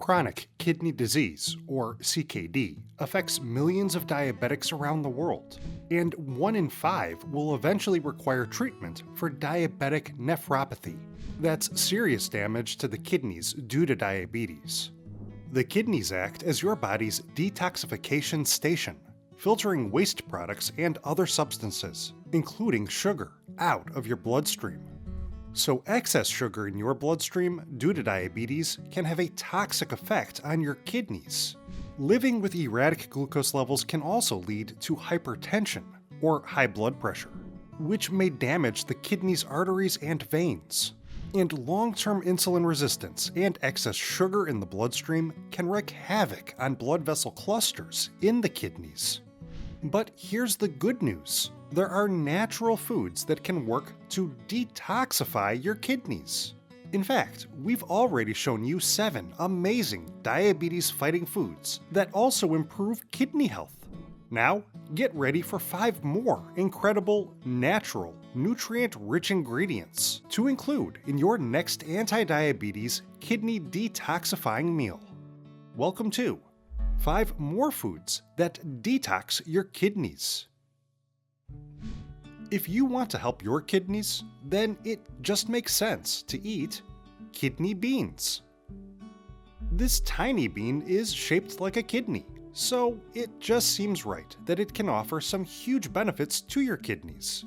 Chronic kidney disease, or CKD, affects millions of diabetics around the world, and 1 in 5 will eventually require treatment for diabetic nephropathy. That's serious damage to the kidneys due to diabetes. The kidneys act as your body's detoxification station, filtering waste products and other substances, including sugar, out of your bloodstream. So excess sugar in your bloodstream due to diabetes can have a toxic effect on your kidneys. Living with erratic glucose levels can also lead to hypertension, or high blood pressure, which may damage the kidney's arteries and veins. And long-term insulin resistance and excess sugar in the bloodstream can wreak havoc on blood vessel clusters in the kidneys. But here's the good news. There are natural foods that can work to detoxify your kidneys. In fact, we've already shown you 7 amazing diabetes-fighting foods that also improve kidney health. Now, get ready for 5 more incredible, natural, nutrient-rich ingredients to include in your next anti-diabetes kidney detoxifying meal. Welcome to 5 more foods that detox your kidneys. If you want to help your kidneys, then it just makes sense to eat kidney beans. This tiny bean is shaped like a kidney, so it just seems right that it can offer some huge benefits to your kidneys.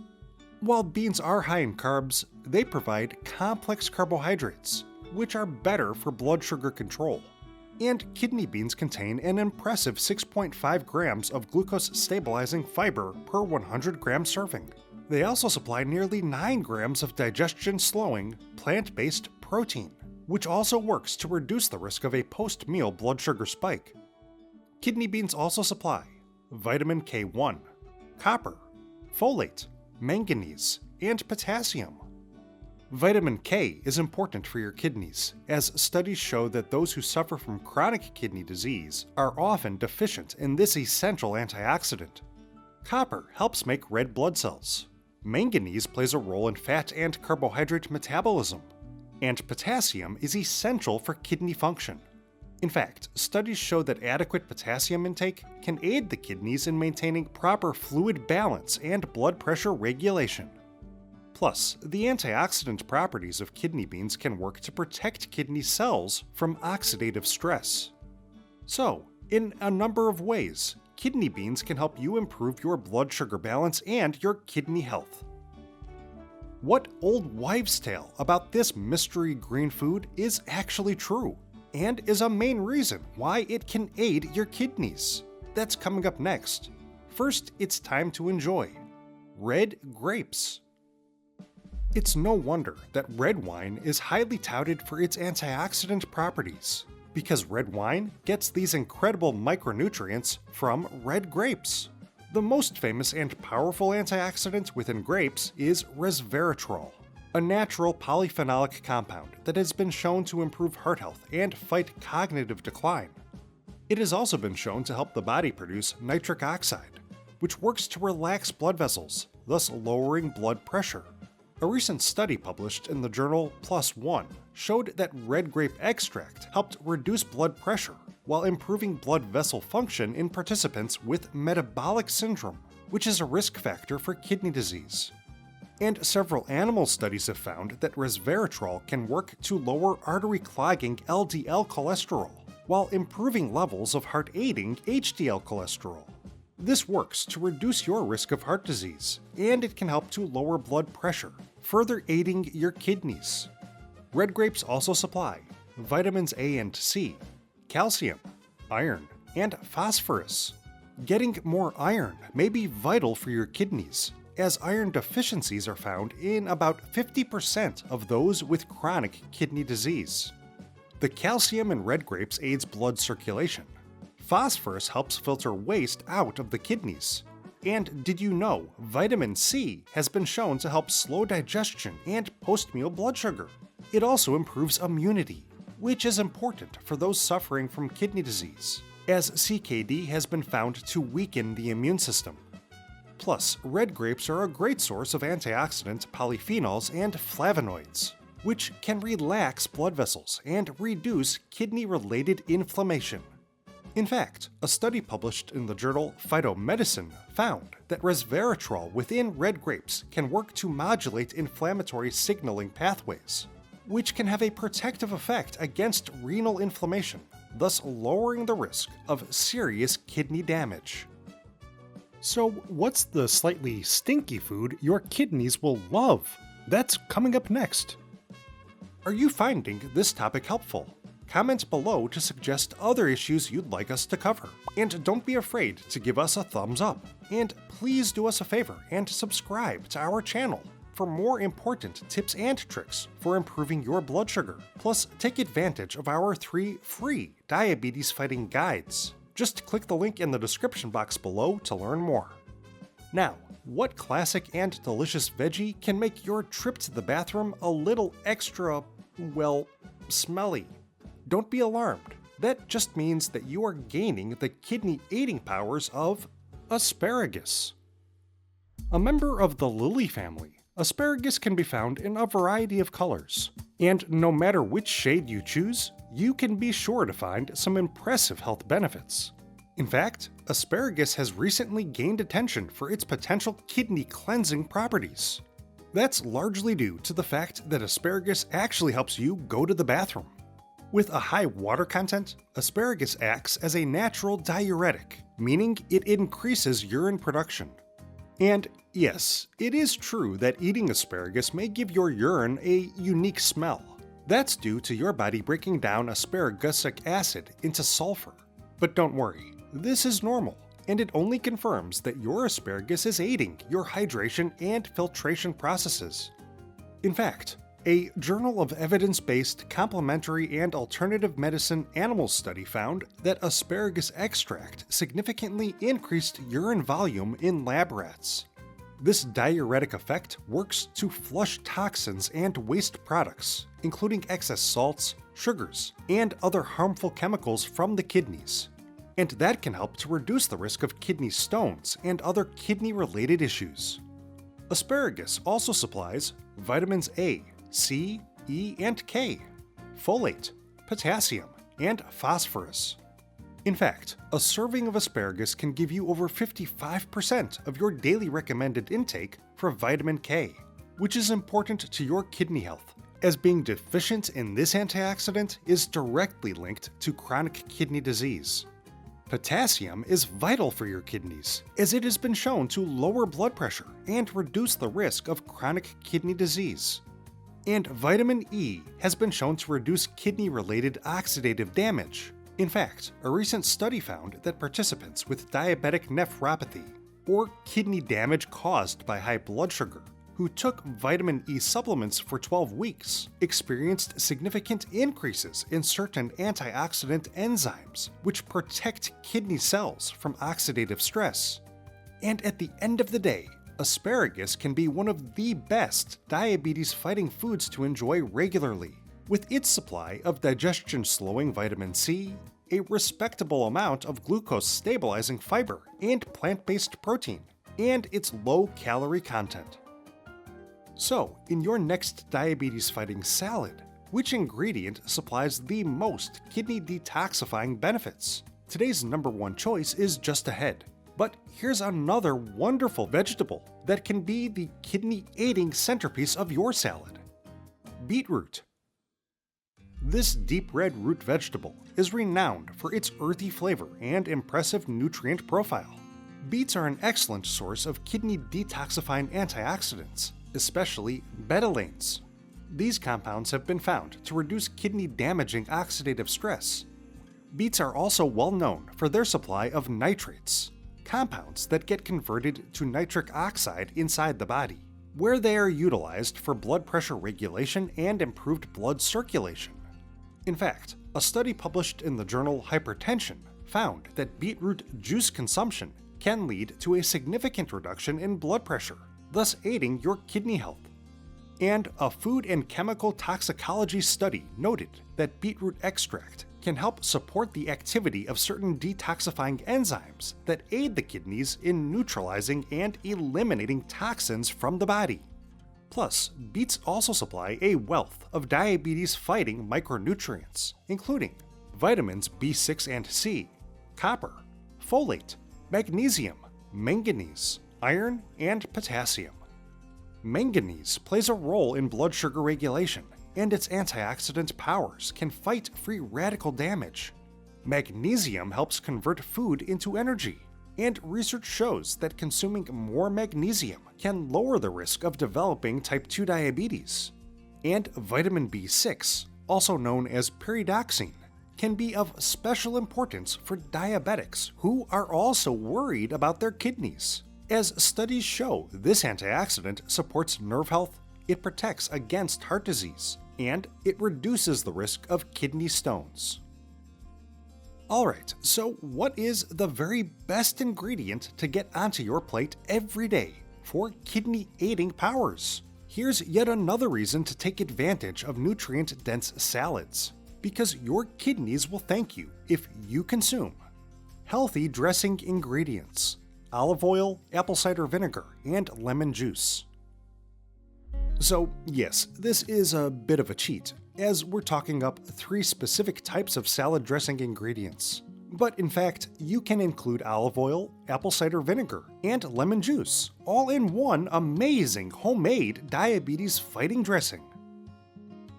While beans are high in carbs, they provide complex carbohydrates, which are better for blood sugar control. And kidney beans contain an impressive 6.5 grams of glucose-stabilizing fiber per 100 gram serving. They also supply nearly 9 grams of digestion-slowing, plant-based protein, which also works to reduce the risk of a post-meal blood sugar spike. Kidney beans also supply vitamin K1, copper, folate, manganese, and potassium. Vitamin K is important for your kidneys, as studies show that those who suffer from chronic kidney disease are often deficient in this essential antioxidant. Copper helps make red blood cells. Manganese plays a role in fat and carbohydrate metabolism. And potassium is essential for kidney function. In fact, studies show that adequate potassium intake can aid the kidneys in maintaining proper fluid balance and blood pressure regulation. Plus, the antioxidant properties of kidney beans can work to protect kidney cells from oxidative stress. So, in a number of ways, kidney beans can help you improve your blood sugar balance and your kidney health. What old wives' tale about this mystery green food is actually true, and is a main reason why it can aid your kidneys? That's coming up next. First, it's time to enjoy red grapes. It's no wonder that red wine is highly touted for its antioxidant properties, because red wine gets these incredible micronutrients from red grapes. The most famous and powerful antioxidant within grapes is resveratrol, a natural polyphenolic compound that has been shown to improve heart health and fight cognitive decline. It has also been shown to help the body produce nitric oxide, which works to relax blood vessels, thus lowering blood pressure. A recent study published in the journal PLOS ONE showed that red grape extract helped reduce blood pressure while improving blood vessel function in participants with metabolic syndrome, which is a risk factor for kidney disease. And several animal studies have found that resveratrol can work to lower artery-clogging LDL cholesterol while improving levels of heart-aiding HDL cholesterol. This works to reduce your risk of heart disease, and it can help to lower blood pressure, further aiding your kidneys. Red grapes also supply vitamins A and C, calcium, iron, and phosphorus. Getting more iron may be vital for your kidneys, as iron deficiencies are found in about 50% of those with chronic kidney disease. The calcium in red grapes aids blood circulation. Phosphorus helps filter waste out of the kidneys. And did you know vitamin C has been shown to help slow digestion and post-meal blood sugar? It also improves immunity, which is important for those suffering from kidney disease, as CKD has been found to weaken the immune system. Plus, red grapes are a great source of antioxidant polyphenols and flavonoids, which can relax blood vessels and reduce kidney-related inflammation. In fact, a study published in the journal Phytomedicine found that resveratrol within red grapes can work to modulate inflammatory signaling pathways, which can have a protective effect against renal inflammation, thus lowering the risk of serious kidney damage. So, what's the slightly stinky food your kidneys will love? That's coming up next. Are you finding this topic helpful? Comment below to suggest other issues you'd like us to cover. And don't be afraid to give us a thumbs up. And please do us a favor and subscribe to our channel for more important tips and tricks for improving your blood sugar. Plus, take advantage of our 3 free diabetes-fighting guides. Just click the link in the description box below to learn more. Now, what classic and delicious veggie can make your trip to the bathroom a little extra, well, smelly? Don't be alarmed. That just means that you are gaining the kidney-aiding powers of asparagus. A member of the lily family, asparagus can be found in a variety of colors. And no matter which shade you choose, you can be sure to find some impressive health benefits. In fact, asparagus has recently gained attention for its potential kidney cleansing properties. That's largely due to the fact that asparagus actually helps you go to the bathroom. With a high water content, asparagus acts as a natural diuretic, meaning it increases urine production. And yes, it is true that eating asparagus may give your urine a unique smell. That's due to your body breaking down asparagusic acid into sulfur. But don't worry, this is normal, and it only confirms that your asparagus is aiding your hydration and filtration processes. In fact, a Journal of Evidence-Based Complementary and Alternative Medicine animal study found that asparagus extract significantly increased urine volume in lab rats. This diuretic effect works to flush toxins and waste products, including excess salts, sugars, and other harmful chemicals from the kidneys. And that can help to reduce the risk of kidney stones and other kidney-related issues. Asparagus also supplies vitamins A, C, E, and K, folate, potassium, and phosphorus. In fact, a serving of asparagus can give you over 55% of your daily recommended intake for vitamin K, which is important to your kidney health, as being deficient in this antioxidant is directly linked to chronic kidney disease. Potassium is vital for your kidneys, as it has been shown to lower blood pressure and reduce the risk of chronic kidney disease. And vitamin E has been shown to reduce kidney-related oxidative damage. In fact, a recent study found that participants with diabetic nephropathy, or kidney damage caused by high blood sugar, who took vitamin E supplements for 12 weeks, experienced significant increases in certain antioxidant enzymes, which protect kidney cells from oxidative stress. And at the end of the day, asparagus can be one of the best diabetes-fighting foods to enjoy regularly, with its supply of digestion-slowing vitamin C, a respectable amount of glucose-stabilizing fiber and plant-based protein, and its low-calorie content. So, in your next diabetes-fighting salad, which ingredient supplies the most kidney detoxifying benefits? Today's number one choice is just ahead. But here's another wonderful vegetable that can be the kidney-aiding centerpiece of your salad: beetroot. This deep red root vegetable is renowned for its earthy flavor and impressive nutrient profile. Beets are an excellent source of kidney detoxifying antioxidants, especially betalains. These compounds have been found to reduce kidney-damaging oxidative stress. Beets are also well known for their supply of nitrates, compounds that get converted to nitric oxide inside the body, where they are utilized for blood pressure regulation and improved blood circulation. In fact, a study published in the journal Hypertension found that beetroot juice consumption can lead to a significant reduction in blood pressure, thus aiding your kidney health. And a food and chemical toxicology study noted that beetroot extract can help support the activity of certain detoxifying enzymes that aid the kidneys in neutralizing and eliminating toxins from the body. Plus, beets also supply a wealth of diabetes-fighting micronutrients, including vitamins B6 and C, copper, folate, magnesium, manganese, iron, and potassium. Manganese plays a role in blood sugar regulation, and its antioxidant powers can fight free radical damage. Magnesium helps convert food into energy, and research shows that consuming more magnesium can lower the risk of developing type 2 diabetes. And vitamin B6, also known as pyridoxine, can be of special importance for diabetics who are also worried about their kidneys. As studies show, this antioxidant supports nerve health, it protects against heart disease, and it reduces the risk of kidney stones. Alright, so what is the very best ingredient to get onto your plate every day for kidney-aiding powers? Here's yet another reason to take advantage of nutrient-dense salads, because your kidneys will thank you if you consume healthy dressing ingredients: olive oil, apple cider vinegar, and lemon juice. So yes, this is a bit of a cheat, as we're talking up 3 specific types of salad dressing ingredients. But in fact, you can include olive oil, apple cider vinegar, and lemon juice, all in one amazing homemade diabetes-fighting dressing.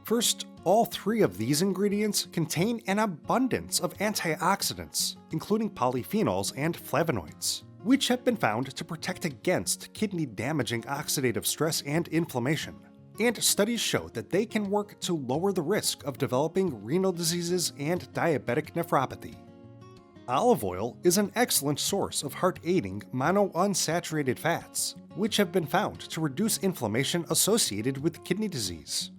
First, all 3 of these ingredients contain an abundance of antioxidants, including polyphenols and flavonoids, which have been found to protect against kidney-damaging oxidative stress and inflammation. And studies show that they can work to lower the risk of developing renal diseases and diabetic nephropathy. Olive oil is an excellent source of heart-aiding monounsaturated fats, which have been found to reduce inflammation associated with kidney disease.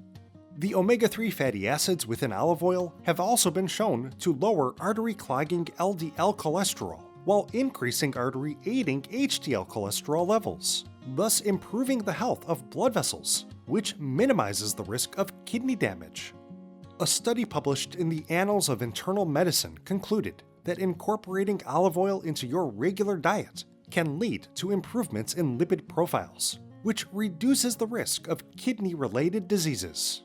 The omega-3 fatty acids within olive oil have also been shown to lower artery-clogging LDL cholesterol, while increasing artery-aiding HDL cholesterol levels, thus improving the health of blood vessels, which minimizes the risk of kidney damage. A study published in the Annals of Internal Medicine concluded that incorporating olive oil into your regular diet can lead to improvements in lipid profiles, which reduces the risk of kidney-related diseases.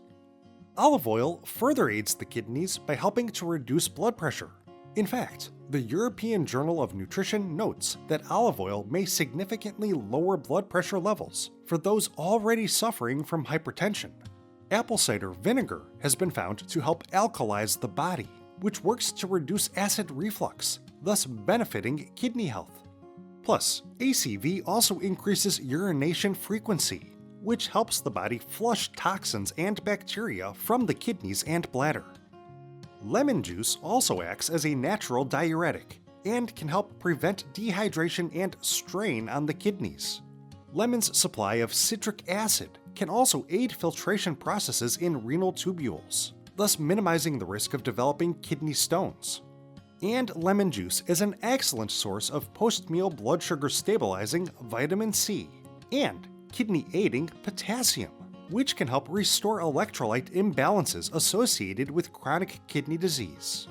Olive oil further aids the kidneys by helping to reduce blood pressure. In fact, the European Journal of Nutrition notes that olive oil may significantly lower blood pressure levels for those already suffering from hypertension. Apple cider vinegar has been found to help alkalize the body, which works to reduce acid reflux, thus benefiting kidney health. Plus, ACV also increases urination frequency, which helps the body flush toxins and bacteria from the kidneys and bladder. Lemon juice also acts as a natural diuretic and can help prevent dehydration and strain on the kidneys. Lemon's supply of citric acid can also aid filtration processes in renal tubules, thus minimizing the risk of developing kidney stones. And lemon juice is an excellent source of post-meal blood sugar stabilizing vitamin C and kidney-aiding potassium, which can help restore electrolyte imbalances associated with chronic kidney disease.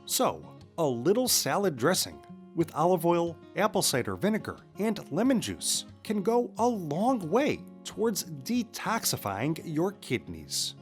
So, a little salad dressing with olive oil, apple cider vinegar, and lemon juice can go a long way towards detoxifying your kidneys.